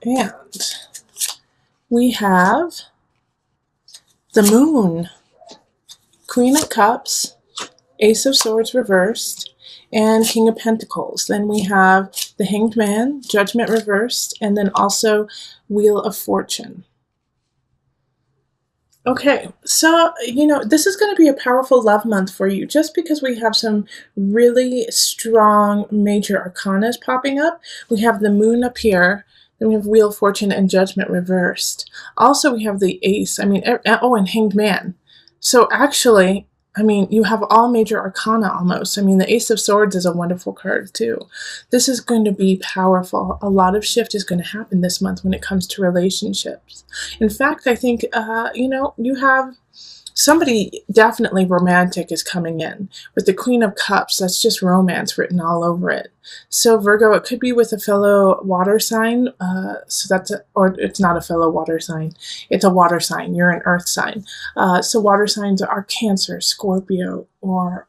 And we have the Moon, Queen of Cups, Ace of Swords reversed, and King of Pentacles. Then we have the Hanged Man, Judgment reversed, and then also Wheel of Fortune. Okay, so, this is going to be a powerful love month for you just because we have some really strong major arcanas popping up. We have the Moon up here, then we have Wheel of Fortune and Judgment reversed. Also, we have the Ace, and Hanged Man. So actually, you have all major arcana almost. The Ace of Swords is a wonderful card too. This is going to be powerful. A lot of shift is going to happen this month when it comes to relationships. In fact, I think, you have somebody definitely romantic is coming in. With the Queen of Cups, that's just romance written all over it. So Virgo, it could be with a fellow water sign. Or it's not a fellow water sign. It's a water sign. You're an earth sign. So water signs are Cancer, Scorpio, or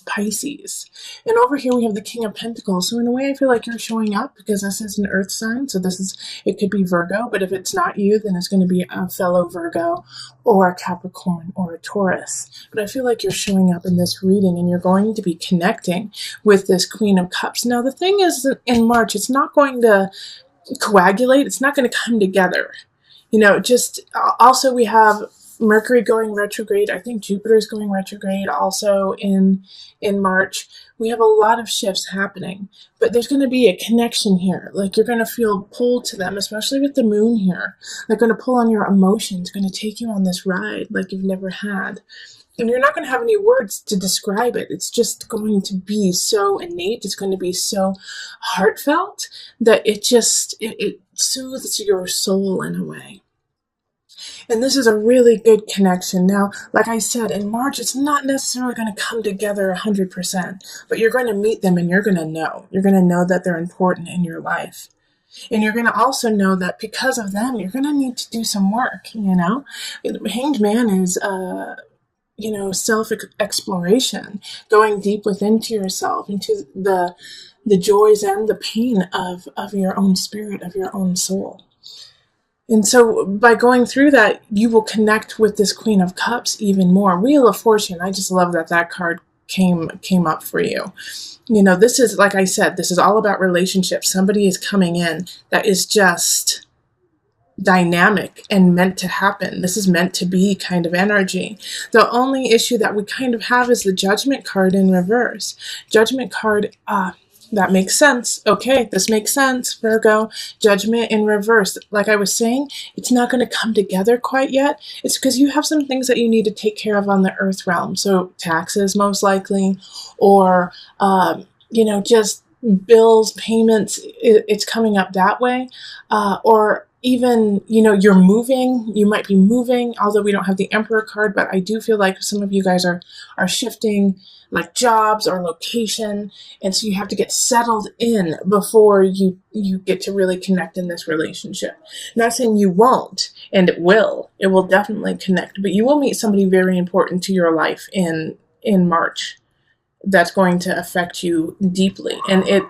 Pisces. And over here we have the King of Pentacles. So in a way I feel like you're showing up because this is an earth sign. So it could be Virgo, but if it's not you, then it's going to be a fellow Virgo or a Capricorn or a Taurus. But I feel like you're showing up in this reading and you're going to be connecting with this Queen of Cups. Now the thing is that in March, it's not going to coagulate. It's not going to come together. Also we have Mercury going retrograde. I think Jupiter is going retrograde also in March. We have a lot of shifts happening, but there's going to be a connection here. Like you're going to feel pulled to them, especially with the Moon here. They're going to pull on your emotions, going to take you on this ride like you've never had. And you're not going to have any words to describe it. It's just going to be so innate. It's going to be so heartfelt that it soothes your soul in a way. And this is a really good connection. Now, like I said, in March, it's not necessarily going to come together 100%, but you're going to meet them and you're going to know. You're going to know that they're important in your life. And you're going to also know that because of them, you're going to need to do some work, Hanged Man is, self-exploration, going deep within to yourself, into the joys and the pain of your own spirit, of your own soul. And so by going through that, you will connect with this Queen of Cups even more. Wheel of Fortune, I just love that card came up for you. This is, like I said, this is all about relationships. Somebody is coming in that is just dynamic and meant to happen. This is meant to be kind of energy. The only issue that we kind of have is the Judgment card in reverse. Judgment card, that makes sense. Okay, this makes sense, Virgo. Judgment in reverse. Like I was saying, it's not going to come together quite yet. It's because you have some things that you need to take care of on the earth realm. So taxes, most likely, or, just bills, payments. It's coming up that way. Or even, you're moving. You might be moving, although we don't have the Emperor card, but I do feel like some of you guys are shifting, like jobs or location, and so you have to get settled in before you get to really connect in this relationship. Not saying you won't, and it will definitely connect, but you will meet somebody very important to your life in March that's going to affect you deeply. And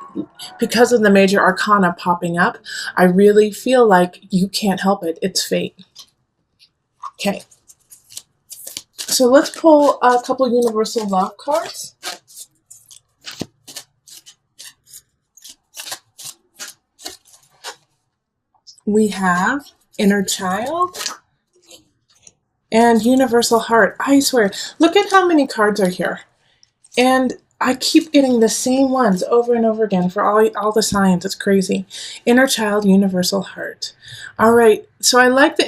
because of the major arcana popping up, I really feel like you can't help it. It's fate. Okay. So let's pull a couple universal love cards. We have Inner Child and Universal Heart. I swear, look at how many cards are here. And I keep getting the same ones over and over again for all the signs. It's crazy. Inner Child, Universal Heart. All right, so I like the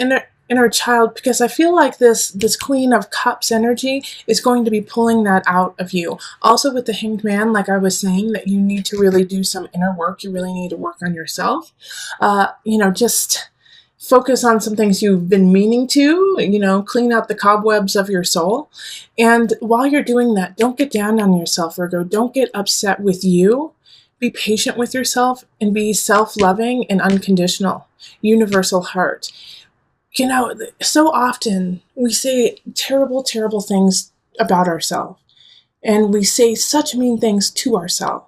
Inner Child because I feel like this Queen of Cups energy is going to be pulling that out of you. Also with the Hanged Man, like I was saying, that you need to really do some inner work. You really need to work on yourself. Just focus on some things you've been meaning to, clean out the cobwebs of your soul. And while you're doing that, don't get down on yourself, Virgo. Don't get upset with you. Be patient with yourself and be self-loving and unconditional. Universal Heart. So often we say terrible, terrible things about ourselves. And we say such mean things to ourselves.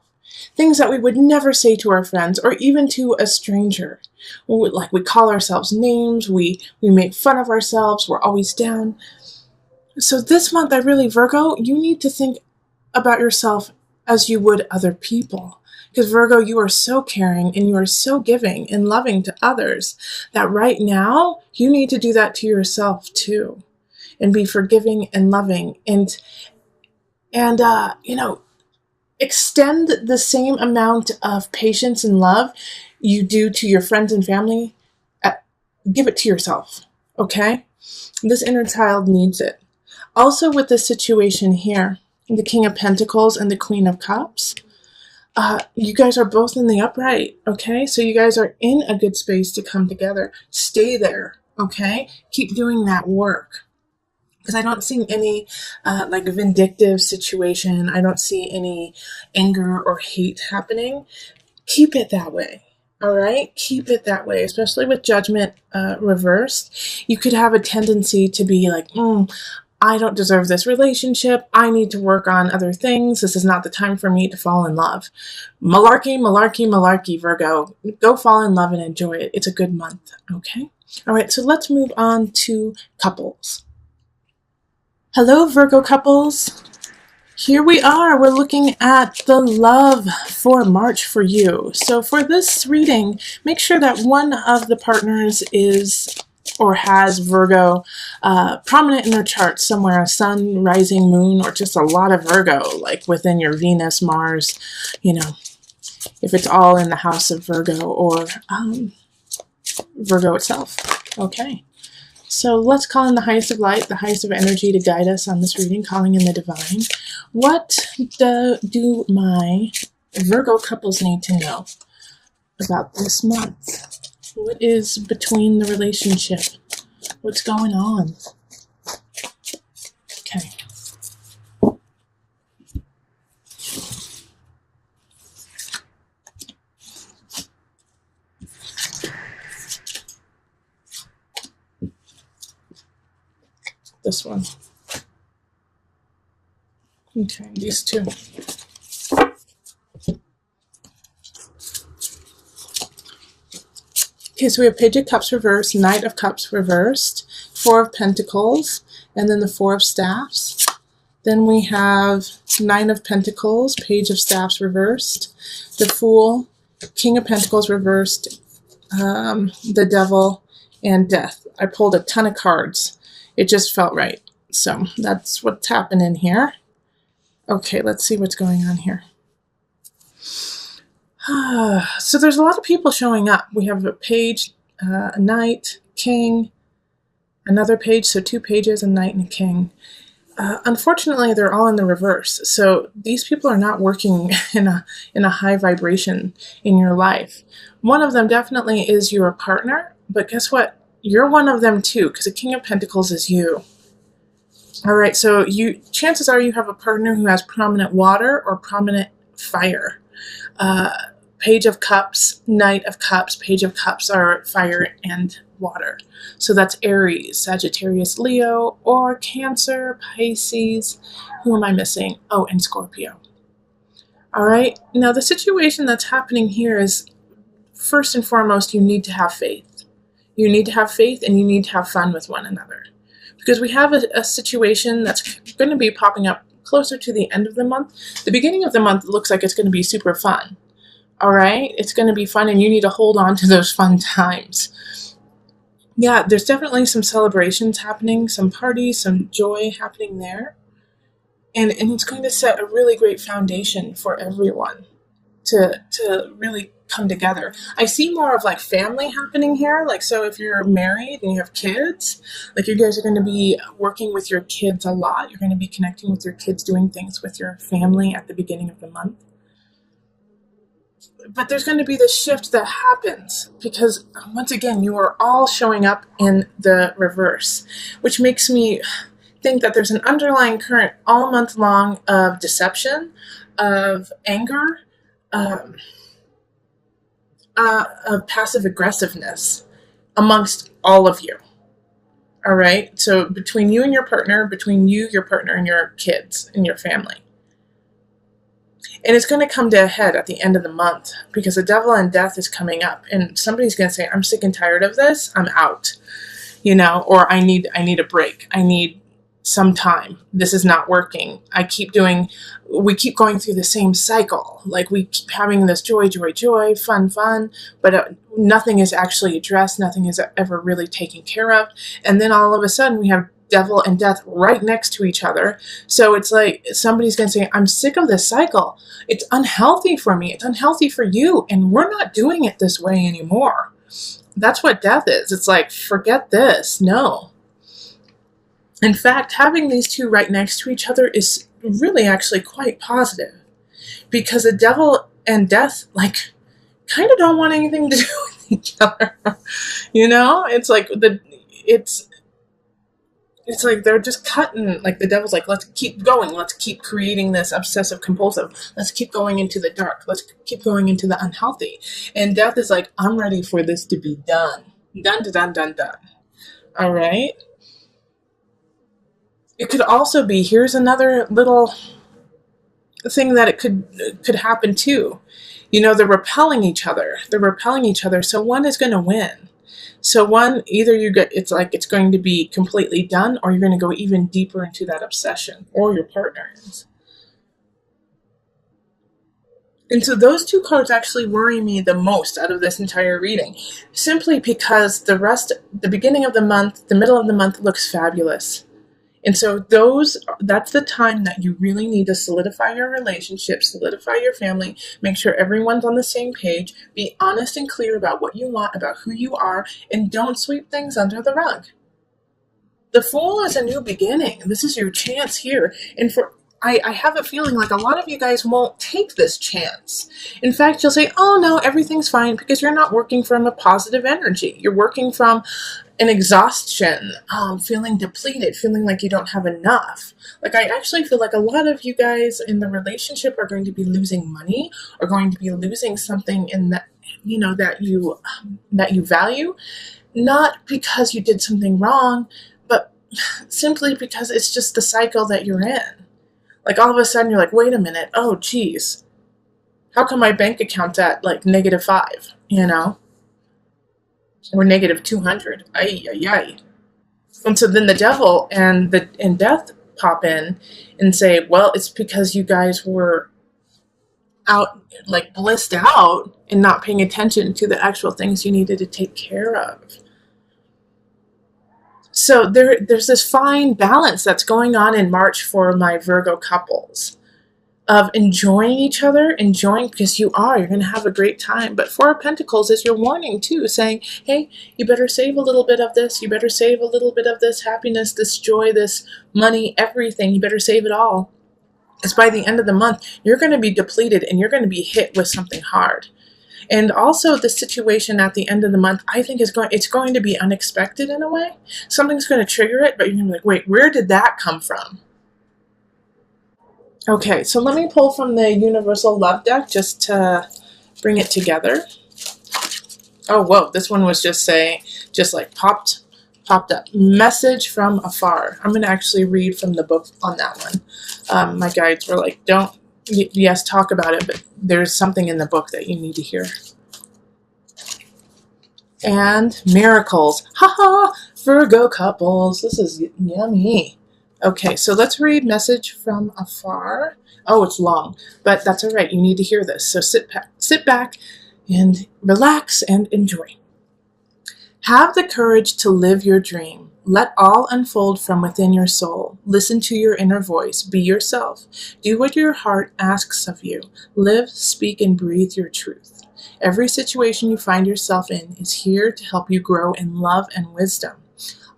Things that we would never say to our friends or even to a stranger. Like we call ourselves names, we make fun of ourselves, we're always down. So this month, Virgo, you need to think about yourself as you would other people. Because Virgo, you are so caring and you are so giving and loving to others that right now you need to do that to yourself too, and be forgiving and loving and extend the same amount of patience and love you do to your friends and family. Give it to yourself, okay? This inner child needs it. Also, with this situation here, the King of Pentacles and the Queen of Cups, you guys are both in the upright, okay? So you guys are in a good space to come together. Stay there, okay? Keep doing that work. Because I don't see any vindictive situation. I don't see any anger or hate happening. Keep it that way. All right? Keep it that way, especially with judgment reversed. You could have a tendency to be like, I don't deserve this relationship. I need to work on other things. This is not the time for me to fall in love. Malarkey, malarkey, malarkey, Virgo. Go fall in love and enjoy it. It's a good month, okay? All right, so let's move on to couples. Hello, Virgo couples. Here we are. We're looking at the love for March for you. So for this reading, make sure that one of the partners is or has Virgo prominent in their chart somewhere, a sun, rising, moon, or just a lot of Virgo, like within your Venus, Mars, if it's all in the house of Virgo or Virgo itself. Okay. So let's call in the highest of light, the highest of energy to guide us on this reading, calling in the divine. What do my Virgo couples need to know about this month? What is between the relationship? What's going on? Okay. This one. Okay, these two. Okay, so we have Page of Cups reversed, Knight of Cups reversed, Four of Pentacles, and then the Four of Staffs. Then we have Nine of Pentacles, Page of Staffs reversed, the Fool, King of Pentacles reversed, the Devil, and Death. I pulled a ton of cards. It just felt right. So that's what's happening here. Okay, let's see what's going on here. So there's a lot of people showing up. We have a page, a knight, king, another page, so two pages, a knight and a king. Unfortunately, they're all in the reverse. So these people are not working in a high vibration in your life. One of them definitely is your partner, but guess what? You're one of them too, because the King of Pentacles is you. All right, so chances are you have a partner who has prominent water or prominent fire. Page of Cups, Knight of Cups, Page of Cups are fire and water. So that's Aries, Sagittarius, Leo, or Cancer, Pisces. Who am I missing? Oh, and Scorpio. All right, now the situation that's happening here is, first and foremost, you need to have faith. You need to have faith and you need to have fun with one another. Because we have a situation that's going to be popping up closer to the end of the month. The beginning of the month looks like it's going to be super fun. All right? It's going to be fun and you need to hold on to those fun times. Yeah, there's definitely some celebrations happening, some parties, some joy happening there. And it's going to set a really great foundation for everyone to really come together. I see more of like family happening here. Like, so if you're married and you have kids, like you guys are going to be working with your kids a lot. You're going to be connecting with your kids, doing things with your family at the beginning of the month. But there's going to be this shift that happens because once again, you are all showing up in the reverse, which makes me think that there's an underlying current all month long of deception, of anger, of passive aggressiveness amongst all of you. All right. So between you and your partner, between you, your partner, and your kids and your family. And it's going to come to a head at the end of the month because the devil and death is coming up. And somebody's going to say, I'm sick and tired of this. I'm out, or I need a break. I need some time. This is not working. We keep going through the same cycle. Like we keep having this joy, fun, but nothing is actually addressed. Nothing is ever really taken care of. And then all of a sudden we have devil and death right next to each other. So it's like somebody's going to say, I'm sick of this cycle. It's unhealthy for me. It's unhealthy for you. And we're not doing it this way anymore. That's what death is. It's like, forget this. No. In fact, having these two right next to each other is really actually quite positive because the devil and death, like, kind of don't want anything to do with each other. It's like it's like they're just cutting, like the devil's like, let's keep going. Let's keep creating this obsessive compulsive. Let's keep going into the dark. Let's keep going into the unhealthy. And death is like, I'm ready for this to be done. Done. All right. It could also be, here's another little thing that it could happen too. They're repelling each other. So one is going to win. So one, either it's going to be completely done, or you're going to go even deeper into that obsession, or your partner is. And so those two cards actually worry me the most out of this entire reading, simply because the beginning of the month, the middle of the month looks fabulous. And so that's the time that you really need to solidify your relationship, solidify your family, make sure everyone's on the same page, be honest and clear about what you want, about who you are, and don't sweep things under the rug. The Fool is a new beginning. This is your chance here. And I have a feeling like a lot of you guys won't take this chance. In fact, you'll say, oh no, everything's fine, because you're not working from a positive energy. You're working from an exhaustion, feeling depleted, feeling like you don't have enough. Like, I actually feel like a lot of you guys in the relationship are going to be losing money, or going to be losing something in that, that you value, not because you did something wrong, but simply because it's just the cycle that you're in. Like, all of a sudden you're like, wait a minute, oh geez, how come my bank account's at like -5, or -200? Ay. And so then the devil and death pop in and say, well, it's because you guys were out, like blissed out, and not paying attention to the actual things you needed to take care of. So there's this fine balance that's going on in March for my Virgo couples, of enjoying each other, because you're going to have a great time. But Four of Pentacles is your warning too, saying, hey, you better save a little bit of this. You better save a little bit of this happiness, this joy, this money, everything. You better save it all. Because by the end of the month, you're going to be depleted and you're going to be hit with something hard. And also the situation at the end of the month, I think it's going to be unexpected in a way. Something's going to trigger it, but you're going to be like, wait, where did that come from? Okay, so let me pull from the Universal Love deck just to bring it together. Oh, whoa, this one was just popped up. Message from afar. I'm going to actually read from the book on that one. My guides were like, yes, talk about it, but there's something in the book that you need to hear. And miracles. Haha, Virgo couples. This is yummy. Okay, so let's read Message from Afar. Oh, it's long, but that's all right. You need to hear this. So sit back and relax and enjoy. Have the courage to live your dream. Let all unfold from within your soul. Listen to your inner voice. Be yourself. Do what your heart asks of you. Live, speak, and breathe your truth. Every situation you find yourself in is here to help you grow in love and wisdom.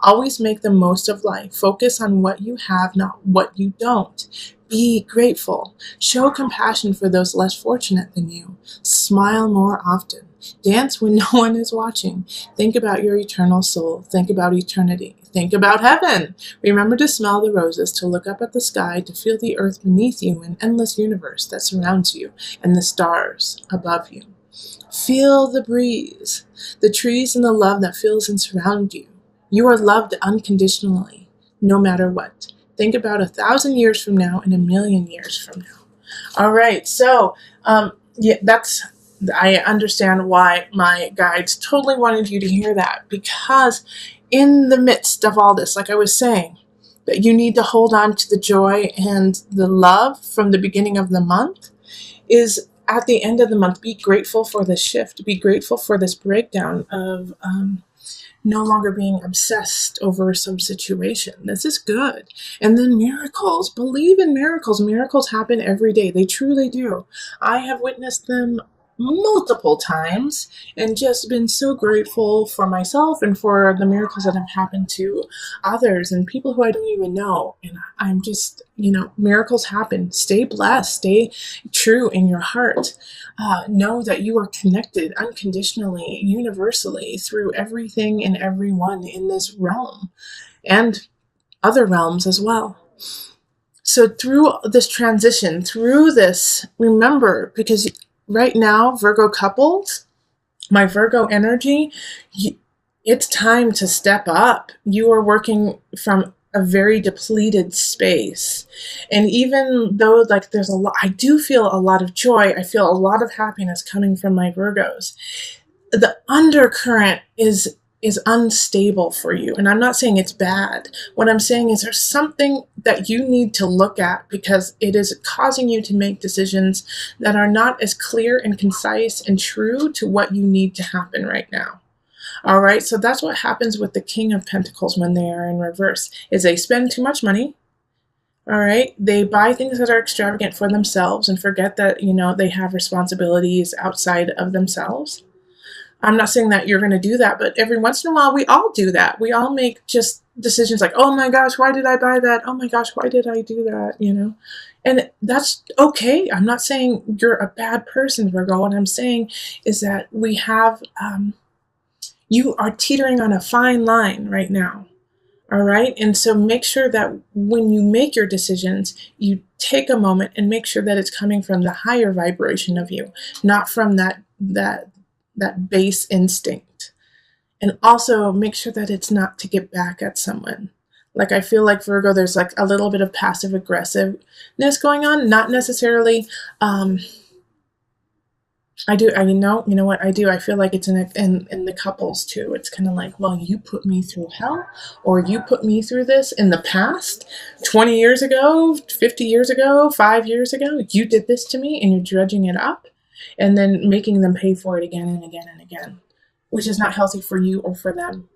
Always make the most of life. Focus on what you have, not what you don't. Be grateful. Show compassion for those less fortunate than you. Smile more often. Dance when no one is watching. Think about your eternal soul. Think about eternity. Think about heaven. Remember to smell the roses, to look up at the sky, to feel the earth beneath you, an endless universe that surrounds you, and the stars above you. Feel the breeze, the trees, and the love that fills and surrounds you. You are loved unconditionally, no matter what. Think about 1,000 years from now and 1,000,000 years from now. All right. So, yeah, I understand why my guides totally wanted you to hear that, because in the midst of all this, like I was saying, that you need to hold on to the joy and the love from the beginning of the month is at the end of the month, be grateful for this shift, be grateful for this breakdown of no longer being obsessed over some situation. This is good. And then miracles. Believe in miracles. Miracles happen every day. They truly do. I have witnessed them multiple times and just been so grateful for myself and for the miracles that have happened to others and people who I don't even know. And I'm just, miracles happen. Stay blessed. Stay true in your heart. Know that you are connected unconditionally, universally through everything and everyone in this realm and other realms as well. So through this transition, through this, remember, because right now, Virgo couples, my Virgo energy, it's time to step up. You are working from a very depleted space. And even though there's a lot, I do feel a lot of joy. I feel a lot of happiness coming from my Virgos. The undercurrent is unstable for you. And I'm not saying it's bad. What I'm saying is there's something that you need to look at because it is causing you to make decisions that are not as clear and concise and true to what you need to happen right now. All right, so that's what happens with the King of Pentacles when they are in reverse, is they spend too much money. All right, they buy things that are extravagant for themselves and forget that, they have responsibilities outside of themselves. I'm not saying that you're going to do that, but every once in a while, we all do that. We all make just decisions like, oh my gosh, why did I buy that? Oh my gosh, why did I do that? And that's okay. I'm not saying you're a bad person, Virgo. What I'm saying is that we have, you are teetering on a fine line right now. All right. And so make sure that when you make your decisions, you take a moment and make sure that it's coming from the higher vibration of you, not from that base instinct. And also make sure that it's not to get back at someone. Like, I feel like Virgo, there's like a little bit of passive aggressiveness going on, not necessarily, I do. You know what I do? I feel like it's in the couples too. It's kind of like, well, you put me through hell, or you put me through this in the past, 20 years ago, 50 years ago, 5 years ago. You did this to me, and you're dredging it up, and then making them pay for it again and again and again, which is not healthy for you or for them.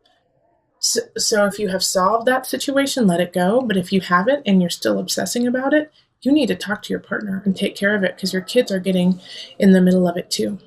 So if you have solved that situation, let it go. But if you haven't and you're still obsessing about it, you need to talk to your partner and take care of it, because your kids are getting in the middle of it too.